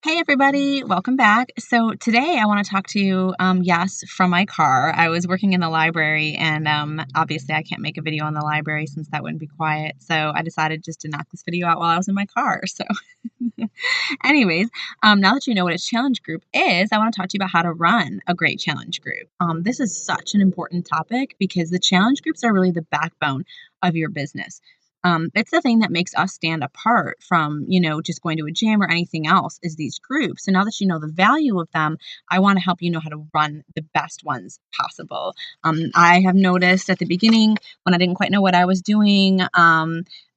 Hey everybody, welcome back. So today I want to talk to you, yes, from my car. I was working in the library and obviously I can't make a video on the library since that wouldn't be quiet. So I decided just to knock this video out while I was in my car. So anyways, now that you know what a challenge group is, I want to talk to you about how to run a great challenge group. This is such an important topic because the challenge groups are really the backbone of your business. It's the thing that makes us stand apart from, just going to a gym or anything else is these groups. So now that you know the value of them, I want to help you know how to run the best ones possible. I have noticed at the beginning when I didn't quite know what I was doing,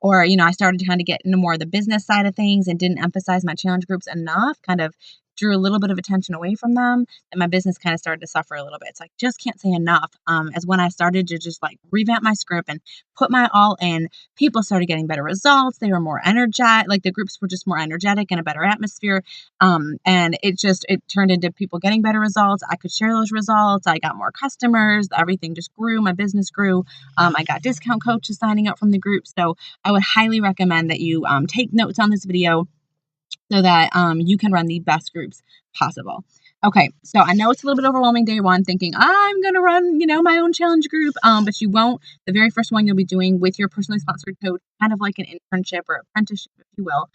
or, I started to kind of get into more of the business side of things and didn't emphasize my challenge groups enough, kind of drew a little bit of attention away from them, and my business kind of started to suffer a little bit. So I just can't say enough. As when I started to just like revamp my script and put my all in, people started getting better results. They were more energetic, like the groups were just more energetic and a better atmosphere. And it turned into people getting better results. I could share those results. I got more customers. Everything just grew. My business grew. I got discount coaches signing up from the group. So I would highly recommend that you take notes on this video so that you can run the best groups possible. Okay, so I know it's a little bit overwhelming day one, thinking I'm going to run, my own challenge group, but you won't. The very first one you'll be doing with your personally sponsored coach, kind of like an internship or apprenticeship, if you will.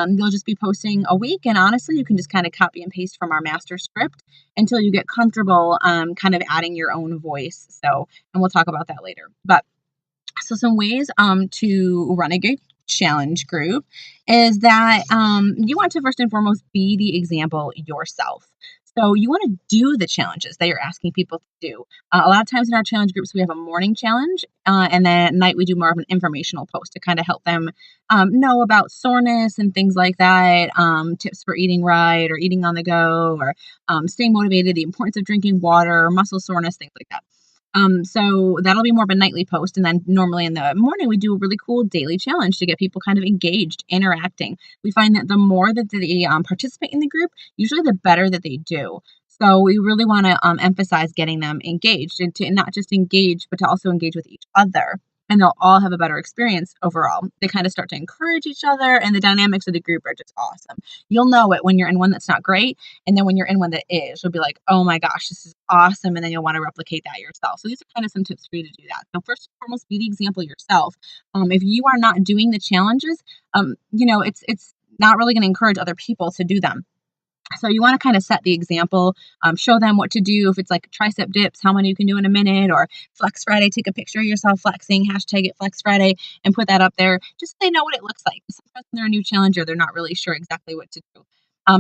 You'll just be posting a week, and honestly, you can just kind of copy and paste from our master script until you get comfortable kind of adding your own voice. So, and we'll talk about that later. But so some ways to run a good challenge group is that you want to first and foremost be the example yourself. So you want to do the challenges that you're asking people to do. A lot of times in our challenge groups, we have a morning challenge, and then at night we do more of an informational post to kind of help them know about soreness and things like that, tips for eating right or eating on the go or staying motivated, the importance of drinking water, muscle soreness, things like that. So that'll be more of a nightly post. And then normally in the morning, we do a really cool daily challenge to get people kind of engaged, interacting. We find that the more that they participate in the group, usually the better that they do. So we really want to emphasize getting them engaged and to not just engage, but to also engage with each other. And they'll all have a better experience overall. They kind of start to encourage each other, and the dynamics of the group are just awesome. You'll know it when you're in one that's not great, and then when you're in one that is, you'll be like, oh my gosh, this is awesome. And then you'll want to replicate that yourself. So these are kind of some tips for you to do that. So first and foremost, be the example yourself. If you are not doing the challenges, it's not really going to encourage other people to do them. So you want to kind of set the example, show them what to do. If it's like tricep dips, how many you can do in a minute, or Flex Friday, take a picture of yourself flexing, hashtag it Flex Friday, and put that up there just so they know what it looks like. Sometimes when they're a new challenger, they're not really sure exactly what to do.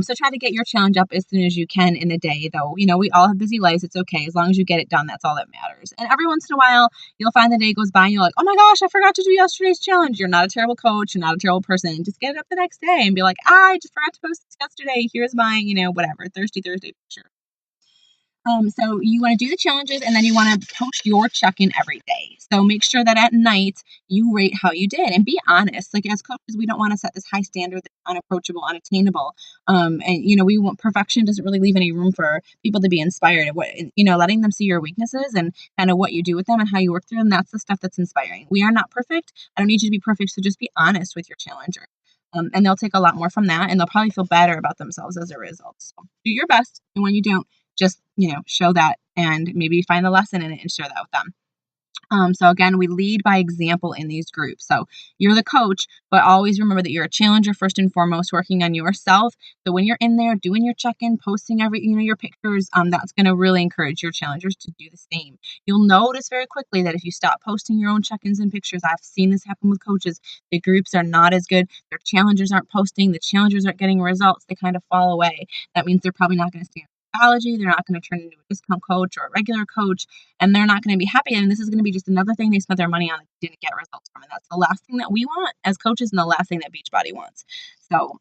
So try to get your challenge up as soon as you can in the day, though. We all have busy lives. It's okay. As long as you get it done, that's all that matters. And every once in a while, you'll find the day goes by and you're like, oh my gosh, I forgot to do yesterday's challenge. You're not a terrible coach. You're not a terrible person. Just get it up the next day and be like, I just forgot to post this yesterday. Here's my, whatever, Thirsty Thursday picture. So you want to do the challenges, and then you want to post your check-in every day. So make sure that at night you rate how you did and be honest. Like as coaches, we don't want to set this high standard that's unapproachable, unattainable. We want perfection doesn't really leave any room for people to be inspired. Letting them see your weaknesses and kind of what you do with them and how you work through them. That's the stuff that's inspiring. We are not perfect. I don't need you to be perfect. So just be honest with your challenger. And they'll take a lot more from that, and they'll probably feel better about themselves as a result. So do your best, and when you don't, just show that and maybe find the lesson in it and share that with them. So again, we lead by example in these groups. So you're the coach, but always remember that you're a challenger first and foremost, working on yourself. So when you're in there doing your check-in, posting your pictures, that's going to really encourage your challengers to do the same. You'll notice very quickly that if you stop posting your own check-ins and pictures, I've seen this happen with coaches, the groups are not as good. Their challengers aren't posting. The challengers aren't getting results. They kind of fall away. That means they're probably not going to stand psychology. They're not going to turn into a discount coach or a regular coach, and they're not going to be happy. And this is going to be just another thing they spent their money on that didn't get results from. And that's the last thing that we want as coaches and the last thing that Beachbody wants. So,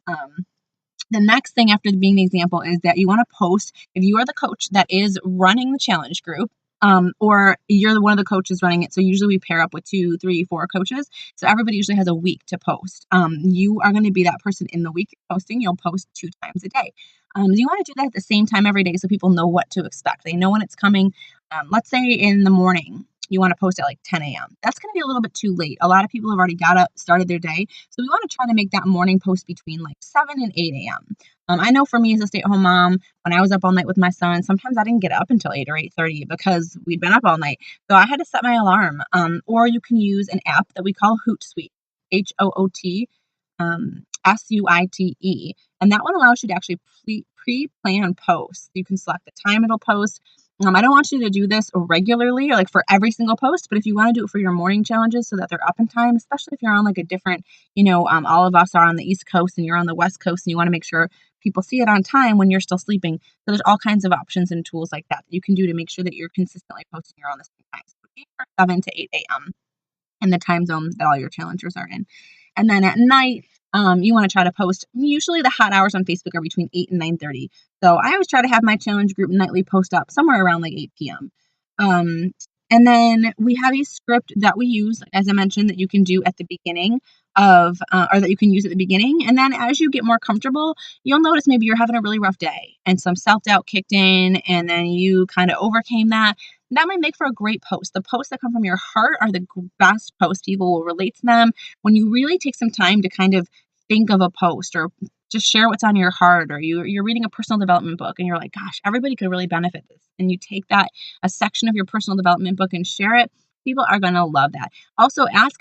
the next thing after being the example is that you want to post, if you are the coach that is running the challenge group, or you're one of the coaches running it. So usually we pair up with 2, 3, 4 coaches. So everybody usually has a week to post. You are going to be that person in the week you're posting. You'll post 2 times a day. You want to do that at the same time every day so people know what to expect. They know when it's coming. Let's say in the morning, you want to post at like 10 a.m. That's going to be a little bit too late. A lot of people have already got up, started their day. So we want to try to make that morning post between like 7 and 8 a.m. I know for me as a stay-at-home mom, when I was up all night with my son, sometimes I didn't get up until 8 or 8:30 because we'd been up all night. So I had to set my alarm. Or you can use an app that we call Hootsuite, Hoot, Suite. And that one allows you to actually pre-plan posts. You can select the time it'll post. I don't want you to do this regularly or like for every single post, but if you want to do it for your morning challenges so that they're up in time, especially if you're on like a different, all of us are on the East Coast and you're on the West Coast and you want to make sure people see it on time when you're still sleeping. So there's all kinds of options and tools like that you can do to make sure that you're consistently posting around the same time. So aim for 7 to 8 a.m. in the time zone that all your challengers are in. And then at night, you want to try to post. Usually the hot hours on Facebook are between 8 and 9:30. So I always try to have my challenge group nightly post up somewhere around like 8 p.m. And then we have a script that we use, as I mentioned, that you can do at the beginning or that you can use at the beginning. And then as you get more comfortable, you'll notice maybe you're having a really rough day and some self-doubt kicked in and then you kind of overcame that. That might make for a great post. The posts that come from your heart are the best posts. People will relate to them. When you really take some time to kind of think of a post or just share what's on your heart, or you're reading a personal development book and you're like, gosh, everybody could really benefit this. And you take a section of your personal development book and share it, people are going to love that. Also, ask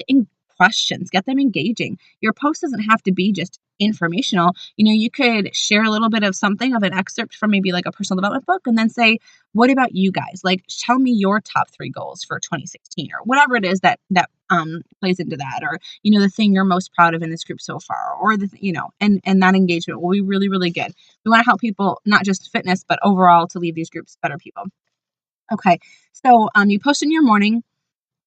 questions, get them engaging. Your post doesn't have to be just informational. You could share a little bit of something of an excerpt from maybe like a personal development book and then say, what about you guys? Like, tell me your top 3 goals for 2016 or whatever it is that plays into that, or, the thing you're most proud of in this group so far, or and that engagement will be really, really good. We want to help people, not just fitness, but overall to leave these groups better people. Okay. So, you post in your morning,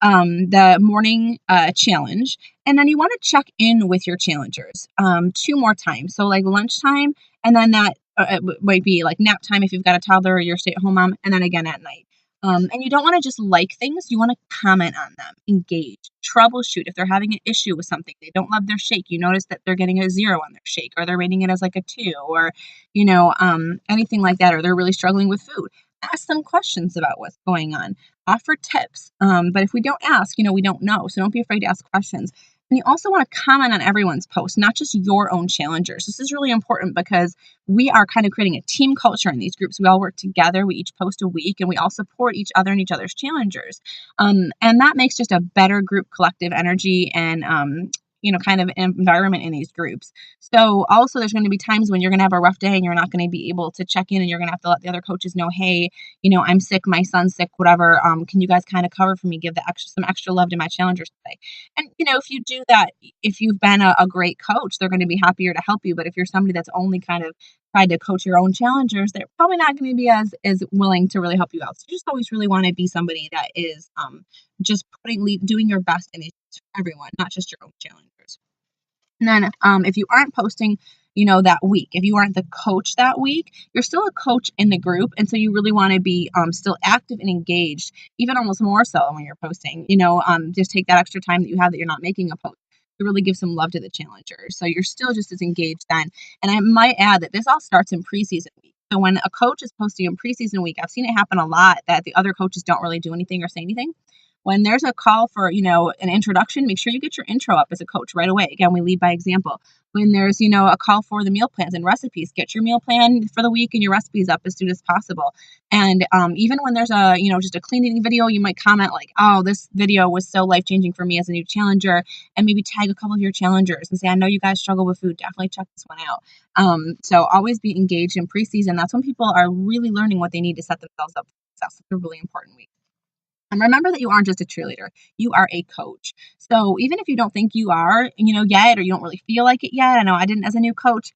the morning challenge, and then you want to check in with your challengers 2 more times. So like lunchtime, and then that might be like nap time if you've got a toddler or you're a stay-at-home mom, and then again at night. And you don't want to just like things, you want to comment on them, engage, troubleshoot. If they're having an issue with something, they don't love their shake, you notice that they're getting a 0 on their shake, or they're rating it as like a 2, or, anything like that, or they're really struggling with food. Ask them questions about what's going on. Offer tips. But if we don't ask, we don't know. So don't be afraid to ask questions. And you also want to comment on everyone's post, not just your own challengers. This is really important because we are kind of creating a team culture in these groups. We all work together. We each post a week and we all support each other and each other's challengers. And that makes just a better group collective energy and, kind of environment in these groups. So also there's going to be times when you're going to have a rough day and you're not going to be able to check in and you're going to have to let the other coaches know, hey, I'm sick, my son's sick, whatever. Can you guys kind of cover for me, give some extra love to my challengers today? And, if you do that, if you've been a great coach, they're going to be happier to help you. But if you're somebody that's only kind of tried to coach your own challengers, they're probably not going to be as willing to really help you out. So you just always really want to be somebody that is just doing your best in everyone, not just your own challengers. And then if you aren't posting, that week, if you aren't the coach that week, you're still a coach in the group. And so you really want to be still active and engaged, even almost more so when you're posting, just take that extra time that you have that you're not making a post to really give some love to the challenger. So you're still just as engaged then. And I might add that this all starts in preseason week. So when a coach is posting in preseason week, I've seen it happen a lot that the other coaches don't really do anything or say anything. When there's a call for, an introduction, make sure you get your intro up as a coach right away. Again, we lead by example. When there's, a call for the meal plans and recipes, get your meal plan for the week and your recipes up as soon as possible. And even when there's just a cleaning video, you might comment like, oh, this video was so life-changing for me as a new challenger, and maybe tag a couple of your challengers and say, I know you guys struggle with food. Definitely check this one out. So always be engaged in preseason. That's when people are really learning what they need to set themselves up for success. It's a really important week. And remember that you aren't just a cheerleader, you are a coach. So even if you don't think you are, yet, or you don't really feel like it yet, I know I didn't as a new coach,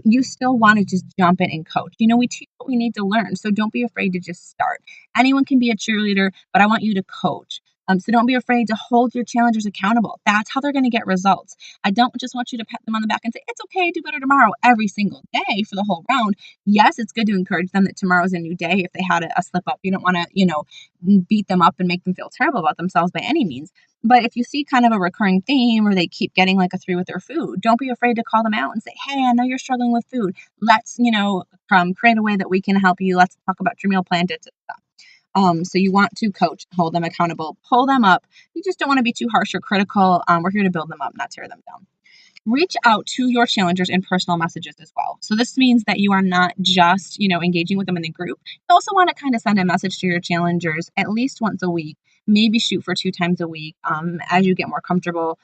you still want to just jump in and coach. We teach what we need to learn. So don't be afraid to just start. Anyone can be a cheerleader, but I want you to coach. So don't be afraid to hold your challengers accountable. That's how they're going to get results. I don't just want you to pat them on the back and say, it's okay, do better tomorrow every single day for the whole round. Yes, it's good to encourage them that tomorrow's a new day if they had a slip up. You don't want to, beat them up and make them feel terrible about themselves by any means. But if you see kind of a recurring theme or they keep getting like a 3 with their food, don't be afraid to call them out and say, hey, I know you're struggling with food. Let's, create a way that we can help you. Let's talk about your meal plan. So you want to coach, hold them accountable, pull them up. You just don't want to be too harsh or critical. We're here to build them up, not tear them down. Reach out to your challengers in personal messages as well. So this means that you are not just, engaging with them in the group. You also want to kind of send a message to your challengers at least once a week, maybe shoot for 2 times a week, as you get more comfortable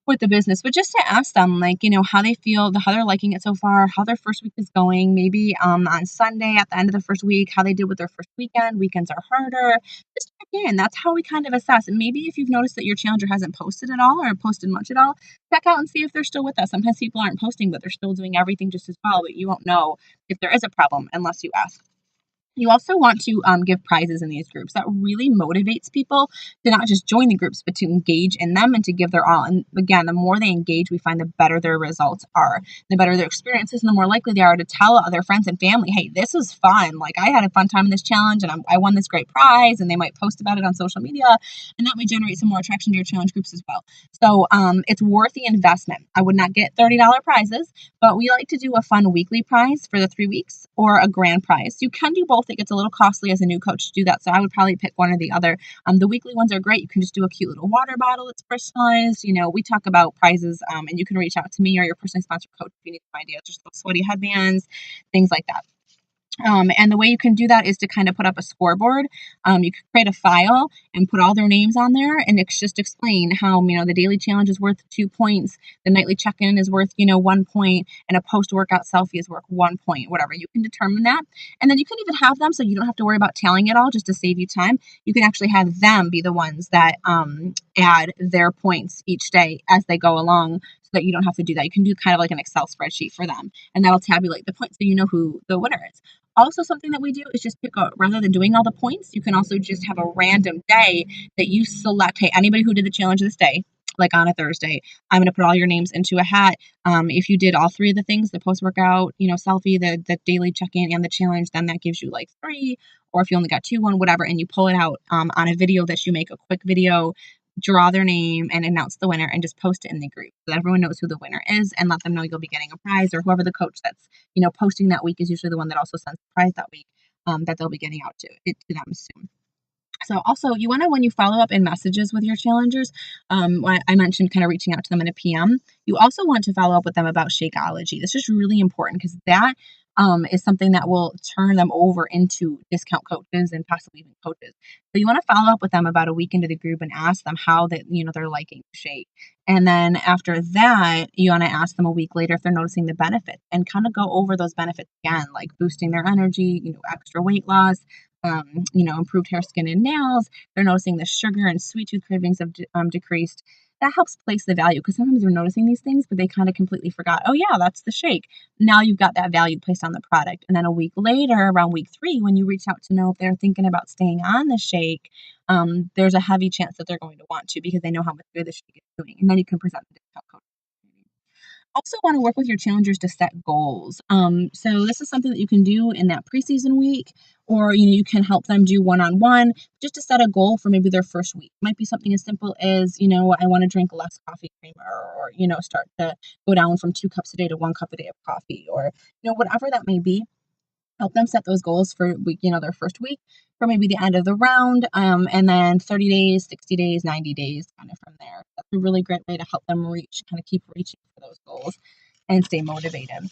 with the business, but just to ask them, like, how they feel, how they're liking it so far, how their first week is going, maybe on Sunday at the end of the first week, how they did with their first weekend. Weekends are harder. Just check in. That's how we kind of assess. And maybe if you've noticed that your challenger hasn't posted at all or posted much at all, check out and see if they're still with us. Sometimes people aren't posting, but they're still doing everything just as well, but you won't know if there is a problem unless you ask. You also want to give prizes in these groups. That really motivates people to not just join the groups, but to engage in them and to give their all. And again, the more they engage, we find the better their results are, the better their experiences, and the more likely they are to tell other friends and family, hey, this was fun. Like, I had a fun time in this challenge and I won this great prize, and they might post about it on social media, and that might generate some more attraction to your challenge groups as well. So it's worth the investment. I would not get $30 prizes, but we like to do a fun weekly prize for the 3 weeks or a grand prize. You can do both. It gets a little costly as a new coach to do that, so I would probably pick one or the other. The weekly ones are great. You can just do a cute little water bottle that's personalized. We talk about prizes, and you can reach out to me or your personally sponsored coach if you need some ideas. Just little sweaty headbands, things like that. And the way you can do that is to kind of put up a scoreboard. You can create a file and put all their names on there, and it's just explain how, the daily challenge is worth 2 points, the nightly check-in is worth, 1 point, and a post-workout selfie is worth 1 point, whatever. You can determine that. And then you can even have them so you don't have to worry about tallying it all just to save you time. You can actually have them be the ones that add their points each day as they go along, so that you don't have to do that. You can do kind of like an Excel spreadsheet for them, and that'll tabulate the points so you know who the winner is. Also, something that we do is just rather than doing all the points, you can also just have a random day that you select, hey, anybody who did the challenge this day, like on a Thursday, I'm going to put all your names into a hat. If you did all 3 of the things, the post-workout, selfie, the daily check-in, and the challenge, then that gives you like 3, or if you only got 2, 1, whatever, and you pull it out on a video that you make, a quick video, draw their name and announce the winner and just post it in the group so that everyone knows who the winner is, and let them know you'll be getting a prize, or whoever the coach that's posting that week is usually the one that also sends the prize that week, that they'll be getting out to them soon. So also, you want to, when you follow up in messages with your challengers, I mentioned kind of reaching out to them in a PM, you also want to follow up with them about Shakeology. This is really important because that is something that will turn them over into discount coaches and possibly even coaches. So you want to follow up with them about a week into the group and ask them how they're liking Shake. And then after that, you want to ask them a week later if they're noticing the benefits and kind of go over those benefits again, like boosting their energy, extra weight loss, improved hair, skin, and nails. They're noticing the sugar and sweet tooth cravings have decreased. That helps place the value, because sometimes they're noticing these things, but they kind of completely forgot, oh yeah, that's the shake. Now you've got that value placed on the product. And then a week later, around week 3, when you reach out to know if they're thinking about staying on the shake, there's a heavy chance that they're going to want to, because they know how much good the shake is doing. And then you can present the discount code. Also want to work with your challengers to set goals. So this is something that you can do in that preseason week, or you can help them do one-on-one, just to set a goal for maybe their first week. It might be something as simple as, I want to drink less coffee creamer, or start to go down from 2 cups a day to 1 cup a day of coffee, or whatever that may be. Help them set those goals for their first week, for maybe the end of the round, and then 30 days, 60 days, 90 days, kind of from there. That's a really great way to help them keep reaching for those goals and stay motivated.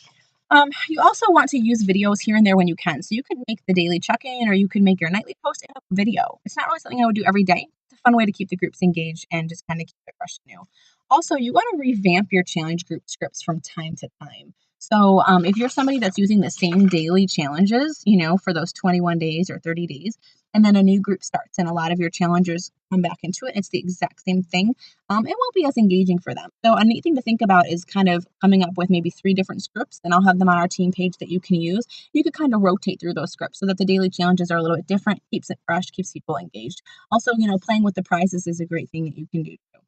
You also want to use videos here and there when you can. So you could make the daily check-in, or you could make your nightly post in a video. It's not really something I would do every day. It's a fun way to keep the groups engaged and just kind of keep it fresh and new. Also, you want to revamp your challenge group scripts from time to time. So if you're somebody that's using the same daily challenges, for those 21 days or 30 days, and then a new group starts and a lot of your challengers come back into it, it's the exact same thing. It won't be as engaging for them. So a neat thing to think about is kind of coming up with maybe 3 different scripts, and I'll have them on our team page that you can use. You could kind of rotate through those scripts so that the daily challenges are a little bit different, keeps it fresh, keeps people engaged. Also, playing with the prizes is a great thing that you can do too.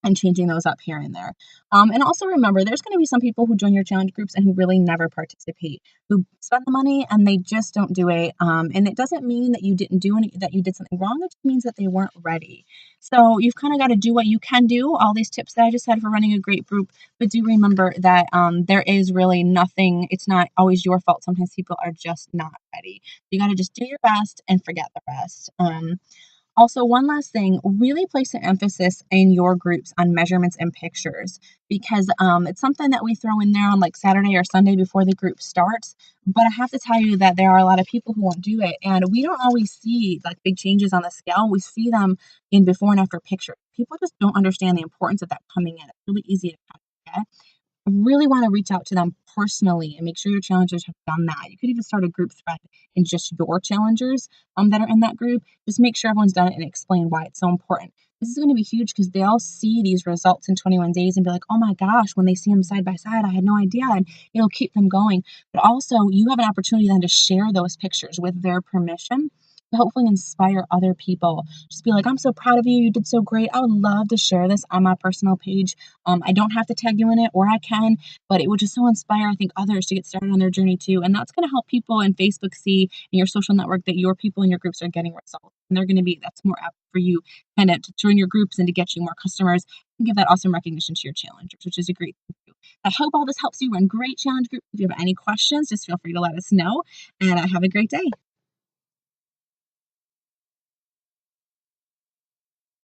and changing those up here and there. And also remember, there's going to be some people who join your challenge groups and who really never participate, who spend the money and they just don't do it. And it doesn't mean that you didn't do any, that you did something wrong. It just means that they weren't ready. So you've kind of got to do what you can do. All these tips that I just said for running a great group, but do remember that there is really nothing. It's not always your fault. Sometimes people are just not ready. You got to just do your best and forget the rest. Also, one last thing, really place an emphasis in your groups on measurements and pictures because it's something that we throw in there on like Saturday or Sunday before the group starts. But I have to tell you that there are a lot of people who won't do it, and we don't always see like big changes on the scale. We see them in before and after pictures. People just don't understand the importance of that coming in. It's really easy to kind of forget. I really want to reach out to them personally and make sure your challengers have done that. You could even start a group thread in just your challengers that are in that group. Just make sure everyone's done it and explain why it's so important. This is going to be huge because they'll see these results in 21 days and be like, oh my gosh, when they see them side by side, I had no idea. And it'll keep them going. But also, you have an opportunity then to share those pictures with their permission to hopefully inspire other people. Just be like, I'm so proud of you. You did so great. I would love to share this on my personal page. I don't have to tag you in it, or I can, but it would just so inspire, I think, others to get started on their journey too. And that's going to help people in Facebook see in your social network that your people in your groups are getting results. And they're going to be, that's more apt for you kind of to join your groups and to get you more customers and give that awesome recognition to your challengers, which is a great thing to do. I hope all this helps you run great challenge groups. If you have any questions, just feel free to let us know. And have a great day.